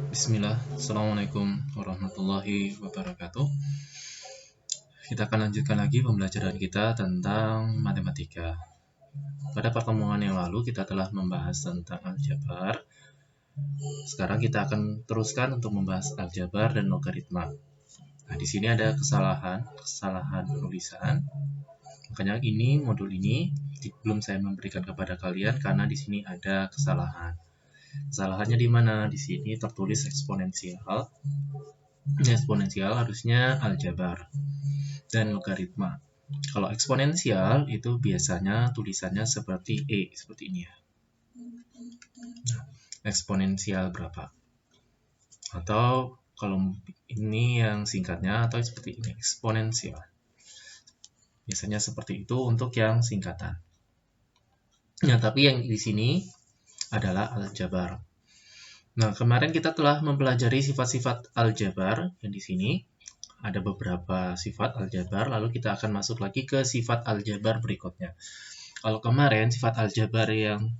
Bismillah, Assalamualaikum warahmatullahi wabarakatuh. Kita akan lanjutkan lagi pembelajaran kita tentang matematika. Pada pertemuan yang lalu kita telah membahas tentang aljabar. Sekarang kita akan teruskan untuk membahas aljabar dan logaritma. Nah, di sini ada kesalahan penulisan. Makanya modul ini belum saya memberikan kepada kalian karena di sini ada kesalahan. Kesalahannya di mana? Di sini tertulis eksponensial. Eksponensial harusnya aljabar dan logaritma. Kalau eksponensial itu biasanya tulisannya seperti seperti ini ya. Nah, eksponensial berapa? Atau kalau ini yang singkatnya atau seperti ini, eksponensial. Biasanya seperti itu untuk yang singkatan. Nah, tapi yang di sini adalah aljabar. Nah, kemarin kita telah mempelajari sifat-sifat aljabar yang di sini. Ada beberapa sifat aljabar, lalu kita akan masuk lagi ke sifat aljabar berikutnya. Kalau kemarin sifat aljabar yang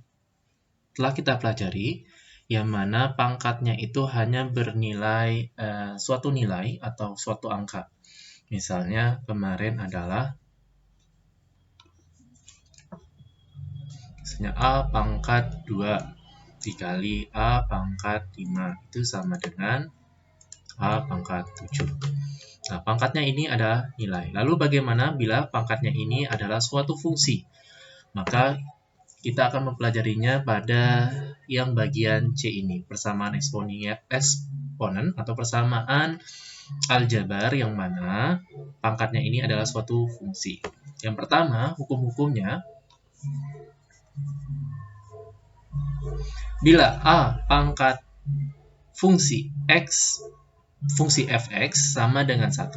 telah kita pelajari, yang mana pangkatnya itu hanya bernilai suatu nilai atau suatu angka. Misalnya kemarin adalah misalnya A pangkat 2 dikali A pangkat 5 itu sama dengan A pangkat 7. Nah, pangkatnya ini adalah nilai. Lalu bagaimana bila pangkatnya ini adalah suatu fungsi? Maka kita akan mempelajarinya pada yang bagian C ini, persamaan eksponen atau persamaan aljabar yang mana pangkatnya ini adalah suatu fungsi. Yang pertama, hukum-hukumnya, bila A pangkat fungsi X, fungsi fx sama dengan 1,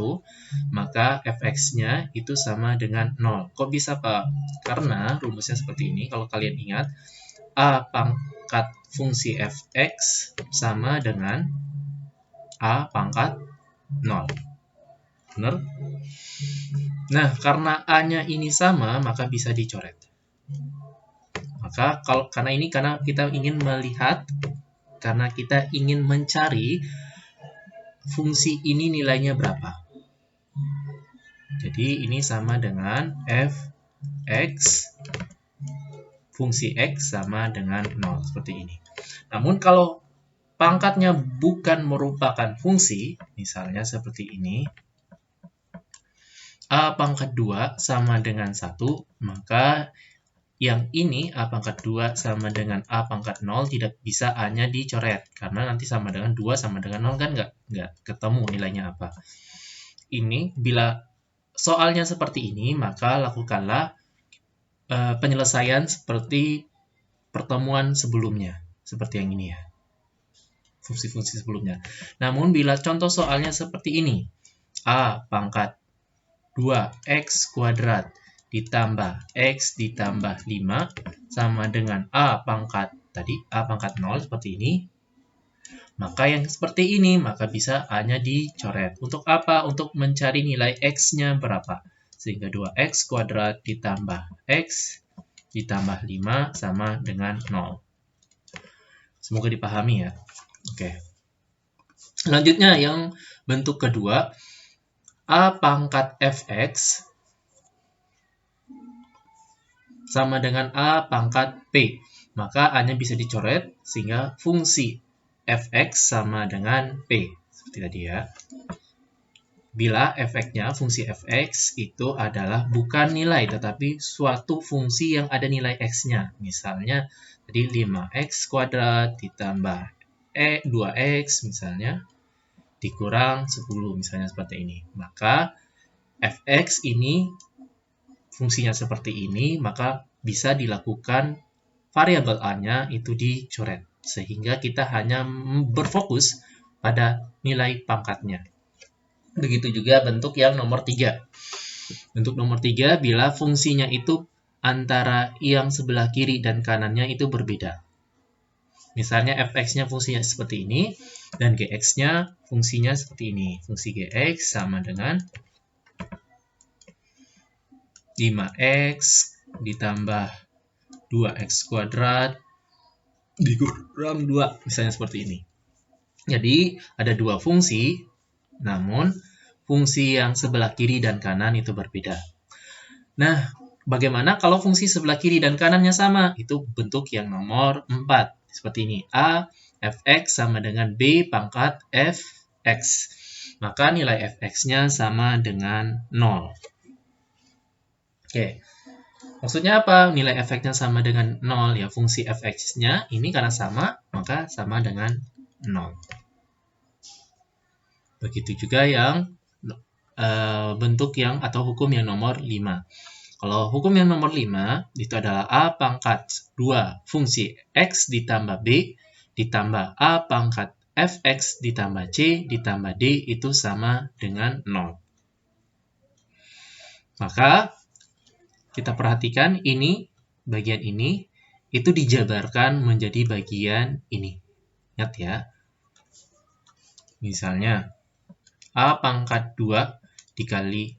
maka fx-nya itu sama dengan 0. Kok bisa, Pak? Karena rumusnya seperti ini, kalau kalian ingat, A pangkat fungsi fx sama dengan A pangkat 0. Benar? Nah, karena A-nya ini sama, maka bisa dicoret. Maka karena kita ingin melihat, karena kita ingin mencari fungsi ini nilainya berapa. Jadi ini sama dengan fx, fungsi x sama dengan 0, seperti ini. Namun kalau pangkatnya bukan merupakan fungsi, misalnya seperti ini, A pangkat 2 sama dengan 1, maka yang ini A pangkat 2 sama dengan A pangkat 0 tidak bisa A-nya dicoret. Karena nanti sama dengan 2 sama dengan 0 kan nggak ketemu nilainya apa. Ini bila soalnya seperti ini, maka lakukanlah penyelesaian seperti pertemuan sebelumnya. Seperti yang ini ya. Fungsi-fungsi sebelumnya. Namun bila contoh soalnya seperti ini. A pangkat 2x kuadrat ditambah x ditambah 5 sama dengan A pangkat 0 seperti ini. Maka yang seperti ini, maka bisa A-nya dicoret. Untuk apa? Untuk mencari nilai X-nya berapa. Sehingga 2x kuadrat ditambah X ditambah 5 sama dengan 0. Semoga dipahami ya. Oke. Selanjutnya yang bentuk kedua, A pangkat Fx sama dengan A pangkat P. Maka A-nya bisa dicoret sehingga fungsi fx sama dengan P. Seperti tadi ya. Bila fx-nya, fungsi fx itu adalah bukan nilai, tetapi suatu fungsi yang ada nilai x-nya. Misalnya, tadi 5x kuadrat ditambah 2x misalnya, dikurang 10 misalnya seperti ini. Maka fx ini fungsinya seperti ini, maka bisa dilakukan variabel A-nya itu dicoret. Sehingga kita hanya berfokus pada nilai pangkatnya. Begitu juga bentuk yang nomor 3. Bentuk nomor 3, bila fungsinya itu antara yang sebelah kiri dan kanannya itu berbeda. Misalnya fx-nya fungsinya seperti ini, dan gx-nya fungsinya seperti ini. Fungsi gx sama dengan 5x ditambah 2x kuadrat dikurang 2, misalnya seperti ini. Jadi ada dua fungsi, namun fungsi yang sebelah kiri dan kanan itu berbeda. Nah, bagaimana kalau fungsi sebelah kiri dan kanannya sama? Itu bentuk yang nomor 4. Seperti ini. A fx sama dengan B pangkat fx. Maka nilai fx-nya sama dengan 0. Oke. Maksudnya apa? Nilai fx-nya sama dengan 0. Ya, fungsi fx-nya ini karena sama, maka sama dengan 0. Begitu juga yang bentuk yang atau hukum yang nomor 5. Kalau hukum yang nomor 5 itu adalah A pangkat 2 fungsi X ditambah B ditambah A pangkat Fx ditambah C ditambah D itu sama dengan 0. Maka kita perhatikan ini, bagian ini, itu dijabarkan menjadi bagian ini. Ingat ya. Misalnya, A pangkat 2 dikali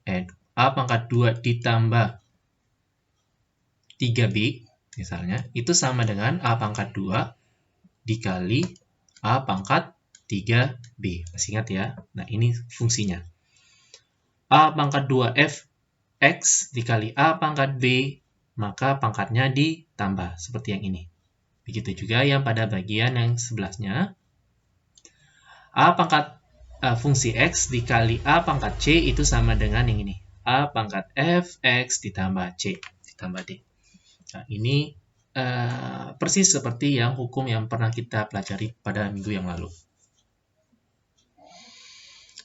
A pangkat 2 ditambah 3B, misalnya, itu sama dengan A pangkat 2 dikali A pangkat 3B. Masih ingat ya? Nah, ini fungsinya. A pangkat 2F X dikali A pangkat B, maka pangkatnya ditambah, seperti yang ini. Begitu juga yang pada bagian yang sebelahnya. A pangkat fungsi X dikali A pangkat C itu sama dengan yang ini. A pangkat Fx ditambah C ditambah D. Nah, ini persis seperti yang hukum yang pernah kita pelajari pada minggu yang lalu.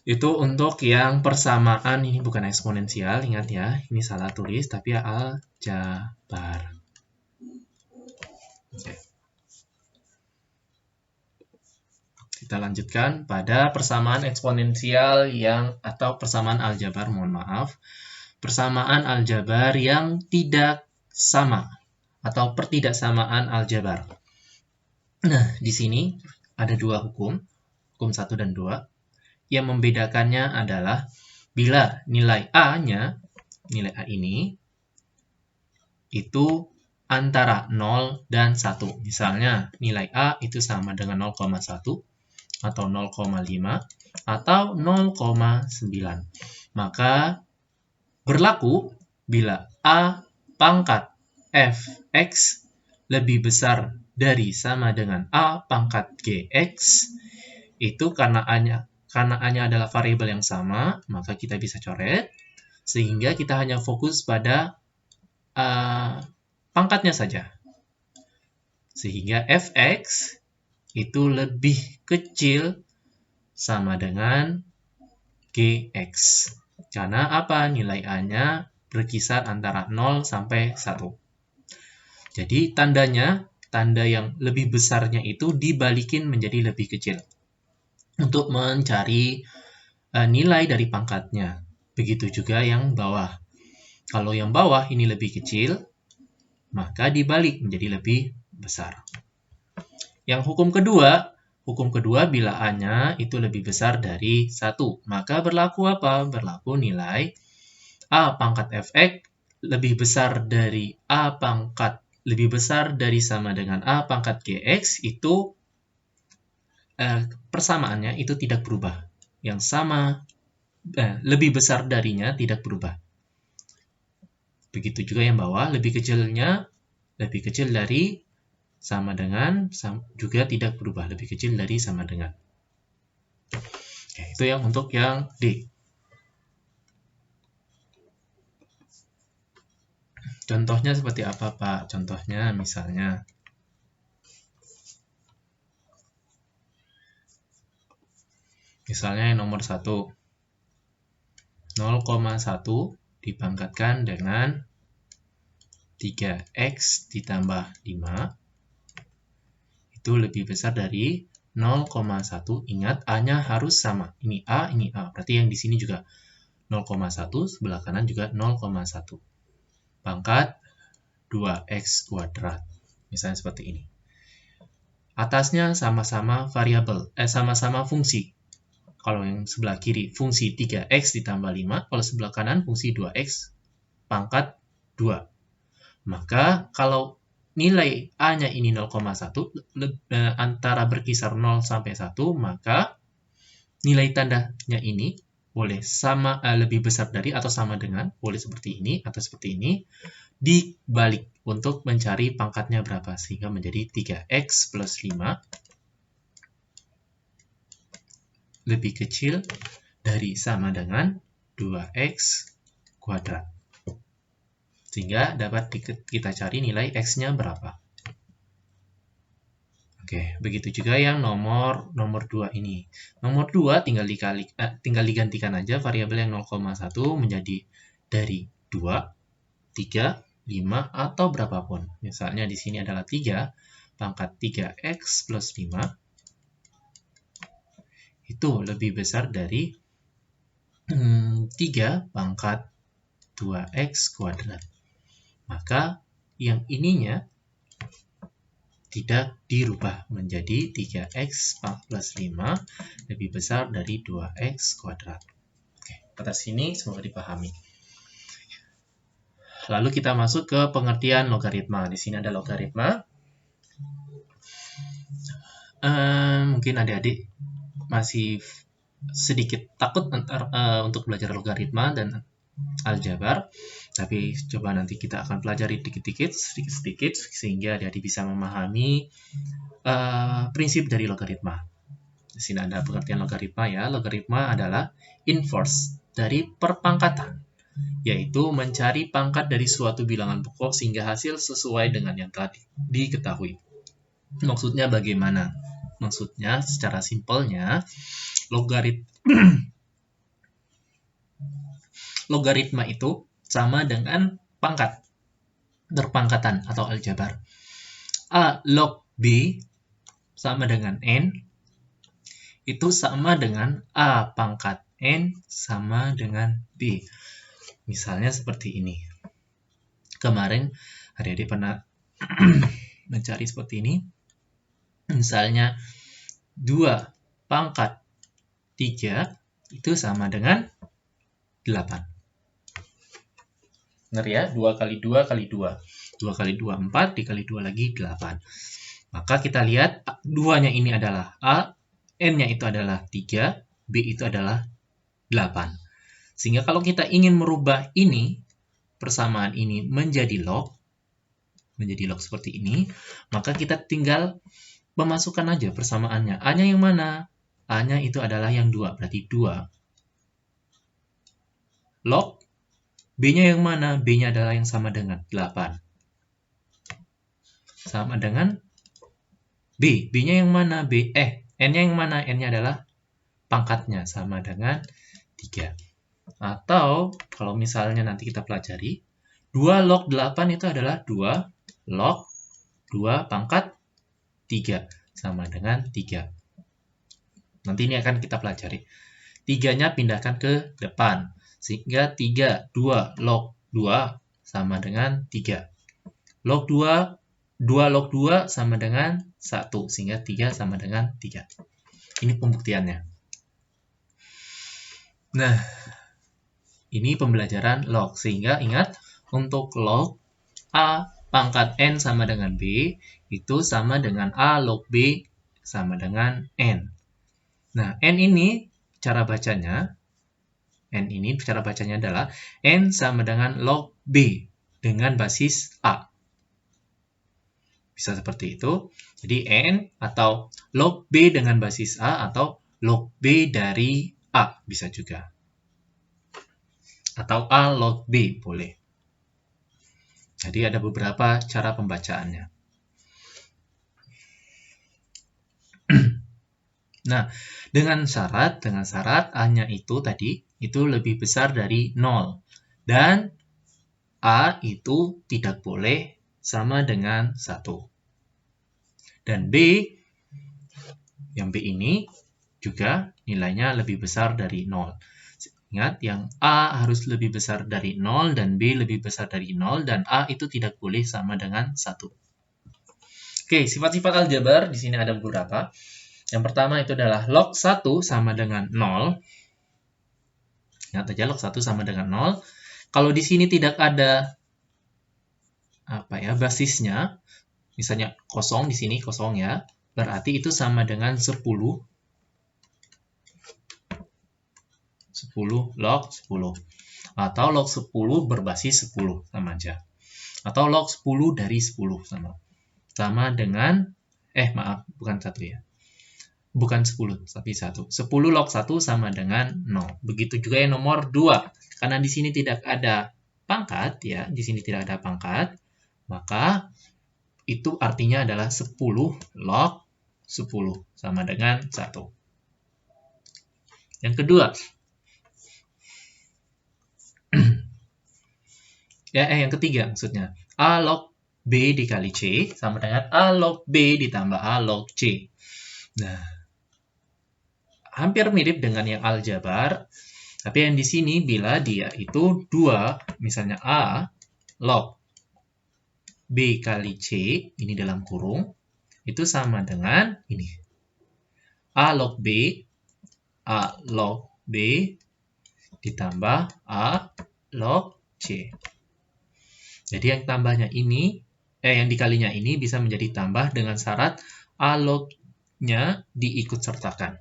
Itu untuk yang persamaan, ini bukan eksponensial, ingat ya, ini salah tulis, tapi aljabar. Oke. Kita lanjutkan pada persamaan eksponensial atau persamaan aljabar, mohon maaf. Persamaan aljabar yang tidak sama atau pertidaksamaan aljabar. Nah, di sini ada dua hukum 1 dan 2. Yang membedakannya adalah bila nilai A-nya, nilai A ini, itu antara 0 dan 1. Misalnya, nilai A itu sama dengan 0,1, atau 0,5, atau 0,9. Maka, berlaku bila A pangkat Fx lebih besar dari sama dengan A pangkat Gx, itu karena A-nya adalah variabel yang sama, maka kita bisa coret, sehingga kita hanya fokus pada pangkatnya saja. Sehingga Fx itu lebih kecil sama dengan Gx. Karena apa? Nilai A-nya berkisar antara 0 sampai 1. Jadi tanda yang lebih besarnya itu dibalikin menjadi lebih kecil untuk mencari nilai dari pangkatnya. Begitu juga yang bawah. Kalau yang bawah ini lebih kecil, maka dibalik menjadi lebih besar. Yang hukum kedua bila A-nya itu lebih besar dari 1, maka berlaku apa? Berlaku nilai A pangkat Fx lebih besar dari sama dengan A pangkat Gx, itu persamaannya itu tidak berubah. Yang sama lebih besar darinya tidak berubah. Begitu juga yang bawah, lebih kecil dari sama dengan juga tidak berubah, lebih kecil dari sama dengan. Oke, itu yang untuk yang D. Contohnya seperti apa, Pak? Contohnya misalnya yang nomor 1. 0,1 dipangkatkan dengan 3x ditambah 5 itu lebih besar dari 0,1. Ingat, A-nya harus sama. Ini A, ini A. Berarti yang di sini juga 0,1, sebelah kanan juga 0,1. Pangkat 2x kuadrat. Misalnya seperti ini. Atasnya sama-sama variabel, sama-sama fungsi. Kalau yang sebelah kiri fungsi 3x ditambah 5, kalau sebelah kanan fungsi 2x pangkat 2. Maka kalau nilai A-nya ini 0,1 antara berkisar 0 sampai 1, maka nilai tandanya ini boleh sama lebih besar dari atau sama dengan, boleh seperti ini atau seperti ini, dibalik untuk mencari pangkatnya berapa, sehingga menjadi 3x plus 5 lebih kecil dari sama dengan 2x kuadrat. Sehingga dapat kita cari nilai x-nya berapa. Oke, begitu juga yang nomor 2 ini. Nomor 2 tinggal digantikan aja variabel yang 0,1 menjadi dari 2, 3, 5, atau berapapun. Misalnya di sini adalah 3, pangkat 3x plus 5 itu lebih besar dari 3 pangkat 2x kuadrat. Maka yang ininya tidak dirubah menjadi 3x plus 5 lebih besar dari 2x kuadrat. Oke, atas sini semoga dipahami. Lalu kita masuk ke pengertian logaritma. Di sini ada logaritma. Mungkin adik-adik masih sedikit takut untuk belajar logaritma dan aljabar, tapi coba nanti kita akan pelajari sedikit-sedikit sehingga adik-adik bisa memahami prinsip dari logaritma. Di sini ada pengertian logaritma ya. Logaritma adalah inverse dari perpangkatan, yaitu mencari pangkat dari suatu bilangan pokok sehingga hasil sesuai dengan yang telah diketahui. Maksudnya bagaimana? Maksudnya secara simpelnya logaritma itu sama dengan pangkat, berpangkatan atau aljabar. A log B sama dengan N, itu sama dengan A pangkat N sama dengan B. Misalnya seperti ini. Kemarin adik-adik pernah mencari seperti ini. Misalnya 2 pangkat 3 itu sama dengan 8. Benar ya? 2 kali 2 kali 2. 2 kali 2, 4. Dikali 2 lagi 8. Maka kita lihat 2-nya ini adalah A, N-nya itu adalah 3, B itu adalah 8. Sehingga kalau kita ingin merubah ini, persamaan ini menjadi log seperti ini, maka kita tinggal memasukkan aja persamaannya. A-nya yang mana? A-nya itu adalah yang 2, berarti 2. Log. B-nya yang mana? B-nya adalah yang sama dengan 8. Sama dengan B. B-nya yang mana? N-nya yang mana? N-nya adalah pangkatnya, sama dengan 3. Atau, kalau misalnya nanti kita pelajari, 2 log 8 itu adalah 2 log 2 pangkat 3, sama dengan 3. Nanti ini akan kita pelajari. 3-nya pindahkan ke depan, sehingga 3, 2 log 2 sama dengan 3. Log 2 log 2 sama dengan 1, sehingga 3 sama dengan 3. Ini pembuktiannya. Nah, ini pembelajaran log, sehingga ingat, untuk log A pangkat N sama dengan B, itu sama dengan A log B sama dengan N. Nah, N ini cara bacanya adalah N sama dengan log B dengan basis A. Bisa seperti itu. Jadi N atau log B dengan basis A atau log B dari A bisa juga. Atau A log B boleh. Jadi ada beberapa cara pembacaannya. Nah, dengan syarat A-nya itu tadi itu lebih besar dari 0 dan A itu tidak boleh sama dengan 1. Dan B, yang B ini juga nilainya lebih besar dari 0. Ingat, yang A harus lebih besar dari 0 dan B lebih besar dari 0 dan A itu tidak boleh sama dengan 1. Oke, sifat-sifat aljabar di sini ada beberapa. Yang pertama itu adalah log 1 sama dengan 0. Ingat aja log 1 sama dengan 0. Kalau di sini tidak ada basisnya, misalnya kosong di sini, kosong ya, berarti itu sama dengan 10 log 10. Atau log 10 berbasis 10, sama aja. Atau log 10 dari 10, sama dengan, maaf, bukan 1 ya. Bukan 10, tapi 1. 10 log 1 sama dengan 0. Begitu juga yang nomor 2. Karena di sini tidak ada pangkat, ya, di sini tidak ada pangkat, maka itu artinya adalah 10 log 10 sama dengan 1. Yang kedua, yang ketiga maksudnya, A log B dikali C sama dengan A log B ditambah A log C. Nah, hampir mirip dengan yang aljabar, tapi yang di sini bila dia itu 2, misalnya A log B kali C, ini dalam kurung, itu sama dengan ini. A log B ditambah A log C. Jadi yang tambahnya ini, yang dikalinya ini bisa menjadi tambah dengan syarat A log-nya diikut sertakan.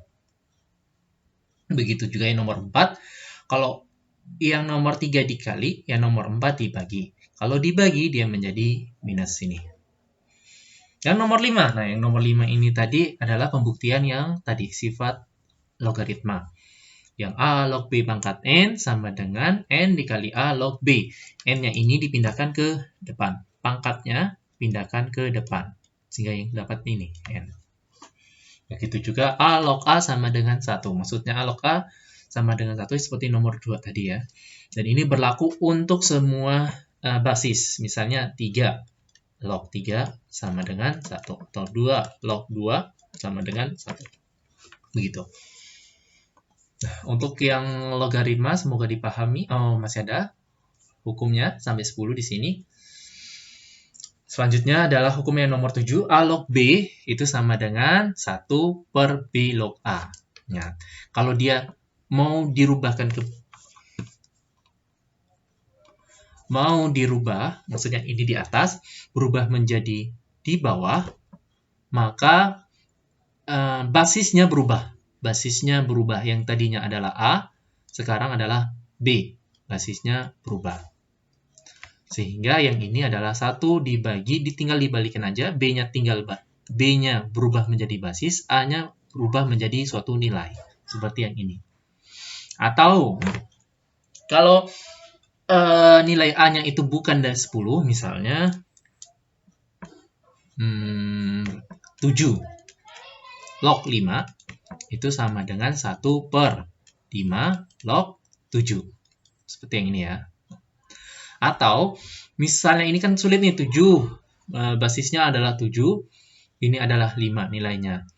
Begitu juga yang nomor 4. Kalau yang nomor 3 dikali, yang nomor 4 dibagi. Kalau dibagi, dia menjadi minus ini. Yang nomor 5. Nah, yang nomor 5 ini tadi adalah pembuktian yang tadi, sifat logaritma. Yang A log B pangkat N sama dengan N dikali A log B. N-nya ini dipindahkan ke depan. Pangkatnya pindahkan ke depan. Sehingga yang dapat ini, N. Begitu juga A log A sama dengan 1. Maksudnya A log A sama dengan 1 seperti nomor 2 tadi ya. Dan ini berlaku untuk semua basis. Misalnya 3 log 3 sama dengan 1. Atau 2 log 2 sama dengan 1. Begitu. Nah, untuk yang logaritma semoga dipahami. Oh, masih ada hukumnya sampai 10 di sini. Selanjutnya adalah hukum yang nomor 7. A log B itu sama dengan 1 per B log A. Nah, kalau dia mau dirubah, maksudnya ini di atas, berubah menjadi di bawah, maka basisnya berubah. Basisnya berubah. Yang tadinya adalah A, sekarang adalah B. Basisnya berubah. Sehingga yang ini adalah 1 dibagi, tinggal dibalikin aja. B-nya berubah menjadi basis, A-nya berubah menjadi suatu nilai. Seperti yang ini. Atau, kalau nilai A-nya itu bukan dari 10, misalnya 7 log 5, itu sama dengan 1 per 5 log 7. Seperti yang ini ya. Atau, misalnya ini kan sulit nih, 7. Basisnya adalah 7. Ini adalah 5 nilainya.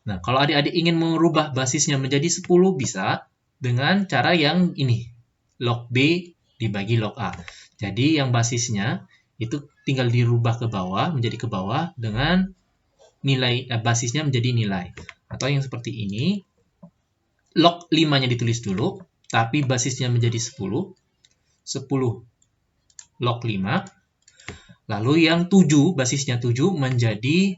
Nah, kalau adik-adik ingin merubah basisnya menjadi 10, bisa dengan cara yang ini. Log B dibagi log A. Jadi, yang basisnya itu tinggal dirubah ke bawah, menjadi ke bawah dengan nilai, basisnya menjadi nilai. Atau yang seperti ini, log 5-nya ditulis dulu, tapi basisnya menjadi 10. 10 log 5. Lalu yang 7, basisnya 7 menjadi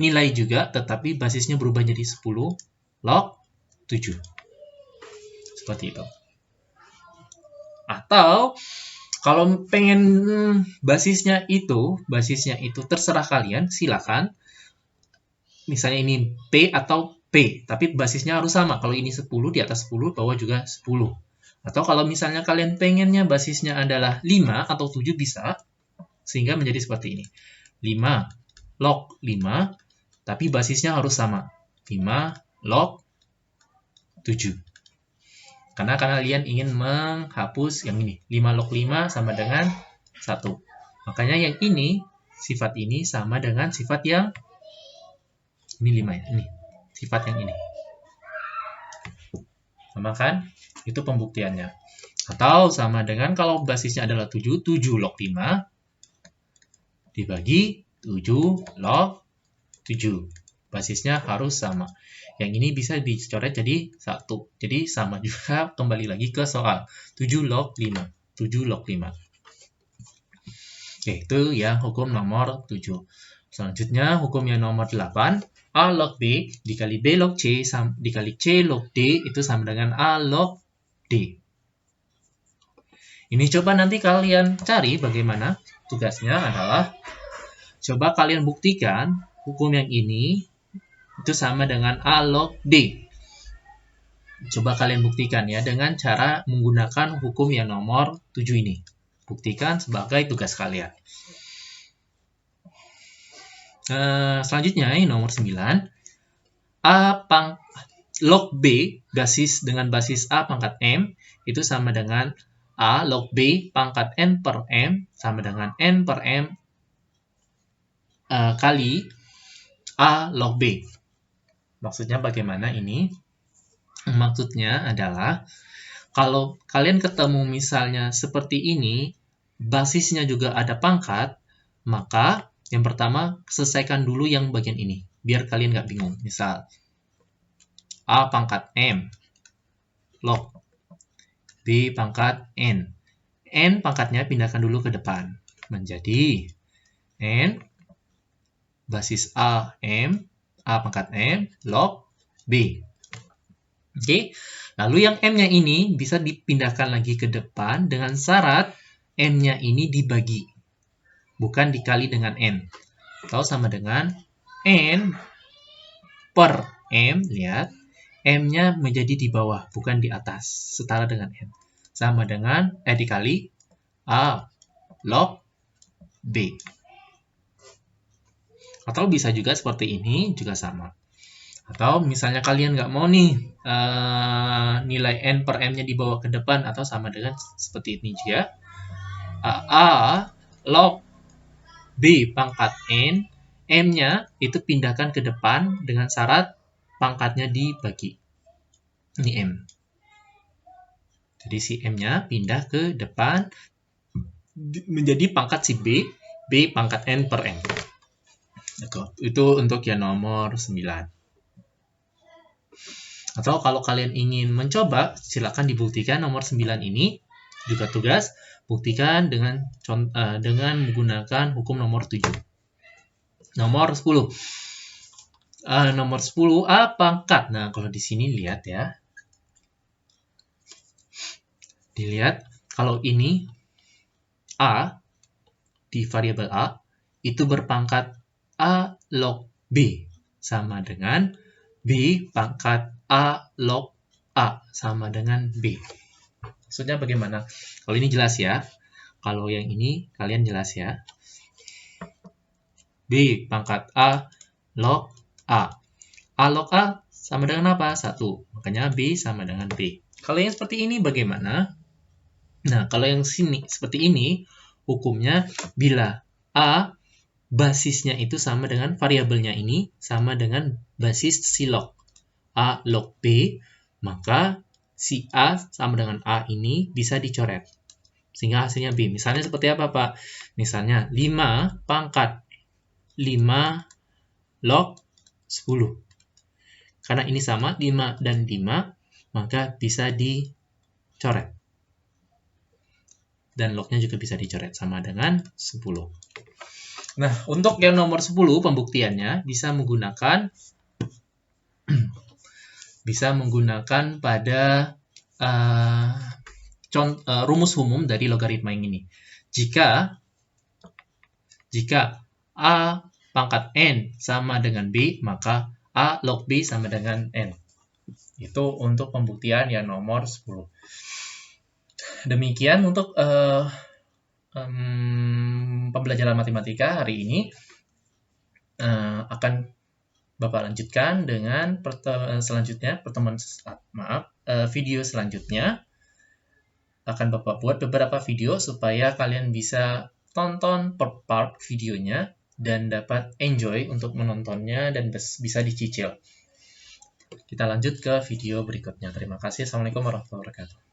nilai juga, tetapi basisnya berubah jadi 10 log 7. Seperti itu. Atau, kalau pengen basisnya itu terserah kalian, silakan. Misalnya ini P atau P, tapi basisnya harus sama. Kalau ini 10, di atas 10, bawah juga 10. Atau kalau misalnya kalian pengennya basisnya adalah 5 atau 7 bisa, sehingga menjadi seperti ini. 5 log 5, tapi basisnya harus sama. 5 log 7. Karena kalian ingin menghapus yang ini. 5 log 5 sama dengan 1. Makanya yang ini, sifat ini sama dengan sifat yang ini 5 ya. Ini, sifat yang ini. Sama kan? Itu pembuktiannya. Atau sama dengan kalau basisnya adalah 7, 7 log 5 dibagi 7 log 7. Basisnya harus sama. Yang ini bisa dicoret jadi 1. Jadi sama juga, kembali lagi ke soal. 7 log 5. 7 log 5. Yaitu yang hukum nomor 7. Selanjutnya, hukum yang nomor 8. A log B dikali B log C dikali C log D itu sama dengan A log D. Ini coba nanti kalian cari bagaimana. Tugasnya adalah coba kalian buktikan hukum yang ini itu sama dengan A log D. Coba kalian buktikan ya dengan cara menggunakan hukum yang nomor 7 ini. Buktikan sebagai tugas kalian. Selanjutnya ini nomor 9. Log B dengan basis A pangkat M itu sama dengan A log B pangkat N per M sama dengan N per M kali A log B. Maksudnya bagaimana ini? Maksudnya adalah kalau kalian ketemu misalnya seperti ini, basisnya juga ada pangkat, maka yang pertama selesaikan dulu yang bagian ini, biar kalian nggak bingung. Misal, A pangkat M, log B pangkat N. N pangkatnya pindahkan dulu ke depan, menjadi N basis A M, A pangkat M, log B. Oke, lalu yang M-nya ini bisa dipindahkan lagi ke depan dengan syarat M-nya ini dibagi, bukan dikali dengan N. Atau sama dengan N per M, lihat, M-nya menjadi di bawah, bukan di atas, setara dengan N. Sama dengan, dikali A log B. Atau bisa juga seperti ini, juga sama. Atau misalnya kalian nggak mau nih nilai N per M-nya dibawa ke depan atau sama dengan seperti ini juga. A log B pangkat N, M-nya itu pindahkan ke depan dengan syarat pangkatnya dibagi. Ini M. Jadi si M-nya pindah ke depan menjadi pangkat si B, B pangkat N per M. Itu untuk yang nomor 9. Atau kalau kalian ingin mencoba, silakan dibuktikan nomor 9 ini. Juga tugas, buktikan dengan menggunakan hukum nomor 7. Nomor 10. Nomor 10, A pangkat. Nah, kalau di sini lihat ya. Dilihat, kalau ini A, di variabel A, itu berpangkat A log B. Sama dengan B pangkat A log A sama dengan B. Maksudnya bagaimana? Kalau ini jelas ya. Kalau yang ini kalian jelas ya. B pangkat A log A. A log A sama dengan apa? 1. Makanya B sama dengan B. Kalau yang seperti ini bagaimana? Nah, kalau yang sini seperti ini, hukumnya bila A basisnya itu sama dengan variabelnya ini, sama dengan basis si log. A log B, maka si A sama dengan A ini bisa dicoret. Sehingga hasilnya B. Misalnya seperti apa, Pak? Misalnya 5 pangkat 5 log 10. Karena ini sama, 5 dan 5, maka bisa dicoret. Dan lognya juga bisa dicoret, sama dengan 10. Nah, untuk yang nomor 10, pembuktiannya bisa menggunakan pada rumus umum dari logaritma yang ini. Jika A pangkat N sama dengan B, maka A log B sama dengan N. Itu untuk pembuktian yang nomor 10. Demikian untuk pembelajaran matematika hari ini. Akan Bapak lanjutkan dengan video selanjutnya. Akan Bapak buat beberapa video supaya kalian bisa tonton per part videonya dan dapat enjoy untuk menontonnya dan bisa dicicil. Kita lanjut ke video berikutnya. Terima kasih. Assalamualaikum warahmatullahi wabarakatuh.